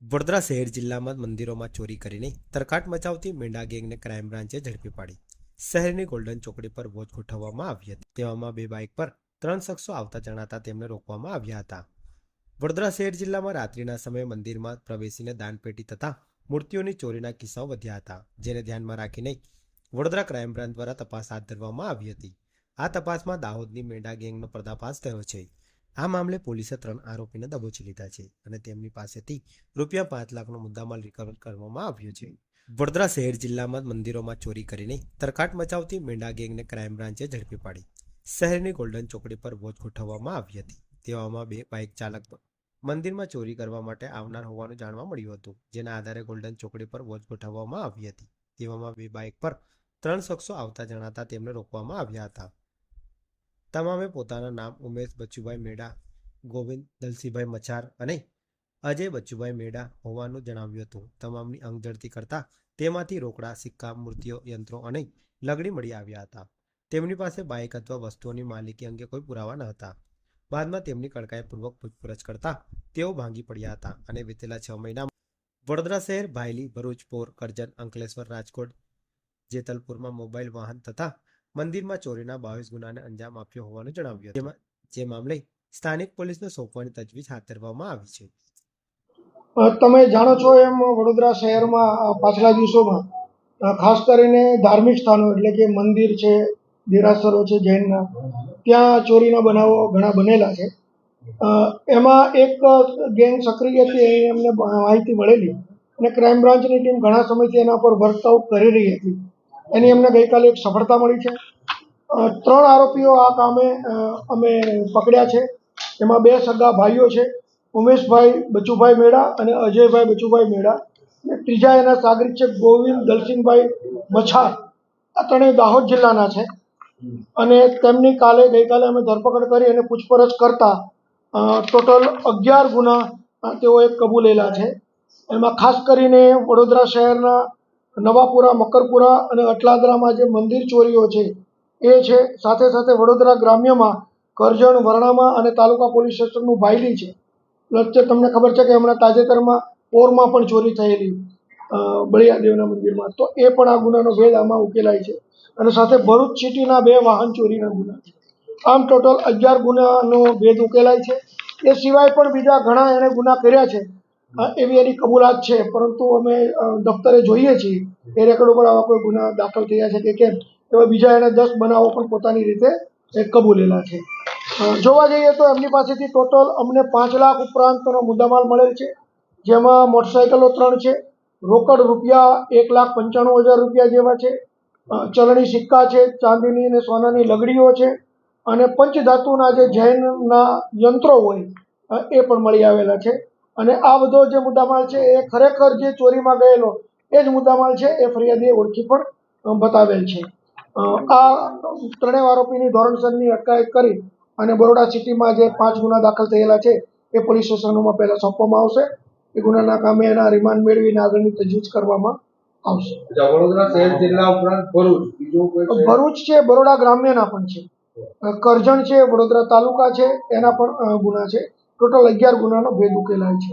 વડોદરા શહેર જિલ્લામાં મંદિરોમાં ચોરી કરીને તરખાટ મચાવતી મેંઢા ગેંગને ક્રાઇમ બ્રાન્ચે ઝડપી પાડી શહેરની ગોલ્ડન ચોકડી પર વોચ ગોઠવવામાં આવી હતી। તેવામાં બે બાઇક પર 3 શખ્સો આવતા જણાતા તેમને રોકવામાં આવ્યા હતા। વડોદરા શહેર જિલ્લામાં રાત્રિના સમયે મંદિરમાં પ્રવેશીને દાનપેટી તથા મૂર્તિઓની ચોરીના કિસ્સાઓ વધ્યા હતા, જેને ધ્યાનમાં રાખીને વડોદરા ક્રાઇમ બ્રાન્ચ દ્વારા તપાસ હાથ ધરવામાં આવી હતી। આ તપાસમાં દાહોદની મેંઢા ગેંગનો પર્દાફાશ થયો છે। આ મામલે પોલીસે 3 આરોપીને દબોચી લીધા છે અને તેમની પાસેથી ₹5,00,000નો મુદ્દામાલ રિકવર કરવામાં આવ્યો છે। વડોદરા શહેર જિલ્લામાં મંદિરોમાં ચોરી કરીને તરખાટ મચાવતી મેંઢા ગેંગને ક્રાઇમ બ્રાન્ચે ઝડપી પાડી શહેરની ગોલ્ડન ચોકડી પર વોચ ગોઠવવામાં આવી હતી। તેવામાં બે બાઇક ચાલક મંદિરમાં ચોરી કરવા માટે આવનાર હોવાનું જાણવા મળ્યું હતું, જેના આધારે ગોલ્ડન ચોકડી પર વોચ ગોઠવવામાં આવી હતી। તેવામાં બે બાઇક પર 3 શખ્સો આવતા જણાતા તેમને રોકવામાં આવ્યા હતા। તમામે પોતાના નામ ઉમેશ બચુભાઈ મેડા, ગોવિંદ દલસીભાઈ મચાર અને અજય બચુભાઈ મેડા હોવાનું જણાવ્યું હતું। તમામની અંક ઝડતી કરતા તેમાંથી રોકડા, સિક્કા, મૂર્તિઓ, યંત્રો અને લગડી મળી આવ્યા હતા। તેમની પાસે બાઇક અથવા વસ્તુઓની માલિકી અંગે કોઈ પુરાવા ન હતા। બાદમાં તેમની કડકાઈપૂર્વક પૂછપરછ કરતા તેઓ ભાંગી પડ્યા હતા અને વિતેલા 6 મહિનામાં વડોદરા શહેર, ભાયલી, ભરૂચ, પોર, કરજણ, અંકલેશ્વર, રાજકોટ, જેતલપુરમાં મોબાઈલ, વાહન તથા મંદિરમાં ચોરીના 22 ગુનાને અંજામ આપ્યો હોવાનું જણાવ્યું હતું। જે મામલે સ્થાનિક પોલીસને સોંપવાની તજવીજ હાથ ધરવામાં આવી છે। તમે જાણો છો એમ વડોદરા શહેરમાં પાછલા દિવસોમાં ખાસ કરીને ધાર્મિક સ્થાનો એટલે કે મંદિર છે, દેરાસરો છે જૈનના, ત્યાં ચોરીના બનાવો ઘણા બનેલા છે। એમાં એક ગેંગ સક્રિય હતી, એ અમને માહિતી મળેલી અને ક્રાઇમ બ્રાન્ચની ટીમ ઘણા સમયથી એના પર વર્કઆઉટ કરી રહી હતી। એની અમને ગઈકાલે એક સફળતા મળી છે। 3 આરોપીઓ આ કામે અમે પકડ્યા છે। એમાં 2 સગા ભાઈઓ છે, ઉમેશભાઈ બચુભાઈ મેડા અને અજયભાઈ બચુભાઈ મેડા, અને ત્રીજા એના સાગરીત છે ગોવિંદ દલસિંહભાઈ મછાર। આ ત્રણેય દાહોદ જિલ્લાના છે અને તેમની ગઈકાલે અમે ધરપકડ કરી અને પૂછપરછ કરતા ટોટલ 11 ગુના તેઓએ કબૂલેલા છે। એમાં ખાસ કરીને વડોદરા શહેરના નવાપુરા, મકરપુરા અને અટલાદરામાં જે મંદિર ચોરીઓ છે એ છે, સાથે સાથે વડોદરા ગ્રામ્યમાં કરજણ, વરણામાં અને તાલુકા પોલીસ સ્ટેશનનું ભાયલી છે। વચ્ચે તમને ખબર છે કે હમણાં તાજેતરમાં પોરમાં પણ ચોરી થયેલી બળિયાદેવના મંદિરમાં, તો એ પણ આ ગુનાનો ભેદ આમાં ઉકેલાય છે અને સાથે ભરૂચ સિટીના 2 વાહન ચોરીના ગુના છે। આમ ટોટલ 11 ગુનાનો ભેદ ઉકેલાય છે। એ સિવાય પણ બીજા ઘણા એણે ગુના કર્યા છે એવી એની કબૂલાત છે, પરંતુ અમે દફતરે જોઈએ છીએ એ રેકોર્ડ ઉપર આવા કોઈ ગુના દાખલ થયા છે કે કેમ, એવા બીજા એણે 10 બનાવો પણ પોતાની રીતે કબૂલેલા છે। જોવા જઈએ તો એમની પાસેથી ટોટલ અમને 5 લાખ ઉપરાંતનો મુદ્દામાલ મળેલ છે, જેમાં મોટરસાઇકલો 3 છે, રોકડ રૂપિયા 1,95,000 રૂપિયા જેવા છે, ચલણી સિક્કા છે, ચાંદીની અને સોનાની લગડીઓ છે અને પંચધાતુના જે જૈનના યંત્રો હોય એ પણ મળી આવેલા છે। અને આ બધો જે મુદ્દામાલ છે એ ખરેખર જે ચોરીમાં ગયેલો એ જ મુદ્દામાલ છે, એ ફરિયાદીએ ઓળખી પણ બતાવેલ છે। આ ત્રણેય આરોપીની ધોરણસરની અટકાયત કરી અને બરોડા સિટીમાં જે 5 ગુના દાખલ થયેલા છે એ પોલીસ સ્ટેશનોમાં પહેલાં સોંપવામાં આવશે। એ ગુનાના કામે એના રિમાન્ડ મેળવીને આગળની તજવીજ કરવામાં આવશે। વડોદરા શહેર જિલ્લા ઉપરાંત ભરૂચ છે, બરોડા ગ્રામ્યના પણ છે, કરજણ છે, વડોદરા તાલુકા છે, એના પણ ગુના છે। ટોટલ 11 ગુનાનો ભેદ ઉકેલાય છે।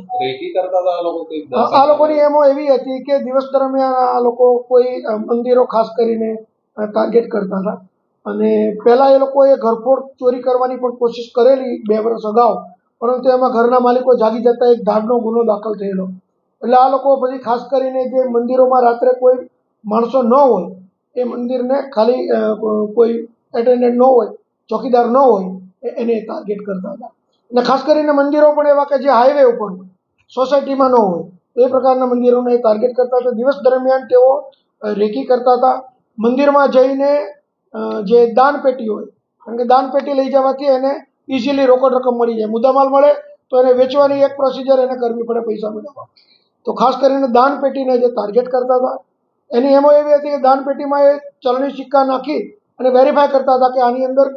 આ લોકોની એમો એવી હતી કે દિવસ દરમિયાન આ લોકો કોઈ મંદિરો ખાસ કરીને ટાર્ગેટ કરતા હતા અને પહેલાં એ લોકોએ ઘરફોડ ચોરી કરવાની પણ કોશિશ કરેલી 2 વર્ષ અગાઉ, પરંતુ એમાં ઘરના માલિકો જાગી જતા એક ધાડનો ગુનો દાખલ થયેલો। એટલે આ લોકો પછી ખાસ કરીને જે મંદિરોમાં રાત્રે કોઈ માણસો ન હોય, એ મંદિરને ખાલી કોઈ એટેન્ડન્ટ ન હોય, ચોકીદાર ન હોય, એને ટાર્ગેટ કરતા હતા। અને ખાસ કરીને મંદિરો પણ એવા કે જે હાઈવે ઉપર હોય, સોસાયટીમાં ન હોય, એ પ્રકારના મંદિરોને ટાર્ગેટ કરતા હતા। દિવસ દરમિયાન તેઓ રેકી કરતા હતા। મંદિરમાં જઈને જે દાનપેટી હોય, કારણ કે દાનપેટી લઈ જવાથી એને ઇઝીલી રોકડ રકમ મળી જાય, મુદ્દામાલ મળે તો એને વેચવાની એક પ્રોસિજર એને કરવી પડે પૈસા મેળવવા, તો ખાસ કરીને દાનપેટીને જે ટાર્ગેટ કરતા હતા। એની એમો એવી હતી કે દાનપેટીમાં એ ચલણી સિક્કા નાખી અને વેરીફાઈ કરતા હતા કે આની અંદર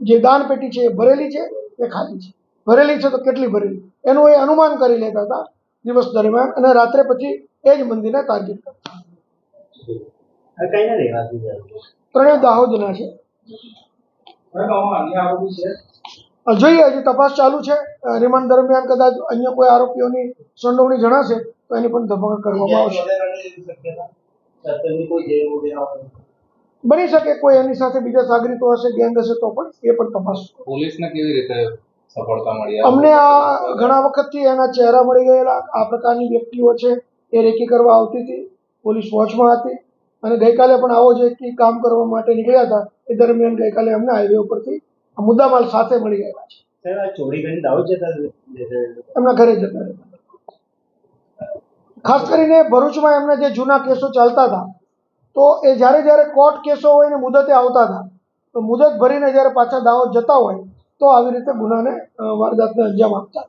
જે દાનપેટી છે એ ભરેલી છે કે ખાલી છે, ભરેલી છે તો કેટલી ભરેલી, એનું એ અનુમાન કરી લેતા હતા દિવસ દરમિયાન, અને રાત્રે પછી એ જ મંદિરને ટાર્ગેટ કરતા હતા। ત્રણેય દાહોદના છે। જોઈએ, હજી તપાસ ચાલુ છે. રિમાન્ડ દરમિયાન કદાચ અન્ય કોઈ આરોપીઓની સંડોવણી જણાશે તો એની પણ ધરપકડ કરવામાં આવશે. બની શકે કોઈ એની સાથે બીજા સાગરીતો હશે, ગેંગ હશે તો પણ એ પણ તપાસ. પોલીસને કેવી રીતે સફળતા મળી? અમને આ ઘણા વખતથી એના ચહેરા મળી ગયેલા. આ પ્રકારની વ્યક્તિઓ છે એ રેકી કરવા આવતી હતી, પોલીસ વોચમાં હતી અને ગઈકાલે પણ આવો જ એક કામ કરવા માટે નીકળ્યા હતા. એ દરમિયાન ગઈકાલે અમને હાઈવે ઉપરથી આ મુદ્દામાલ સાથે મળી ગયેલા છે. ચોરી કરીને દાહોદ જતા એમના ઘરે જતા રહેતા. ખાસ કરીને ભરૂચમાં એમના જે જૂના કેસો ચાલતા હતા તો એ જ્યારે કોર્ટ કેસો હોય ને મુદતે આવતા હતા તો મુદત ભરીને જ્યારે પાછા દાહોદ જતા હોય તો આવી રીતે ગુનાને વારદાતને અંજામ આપતા.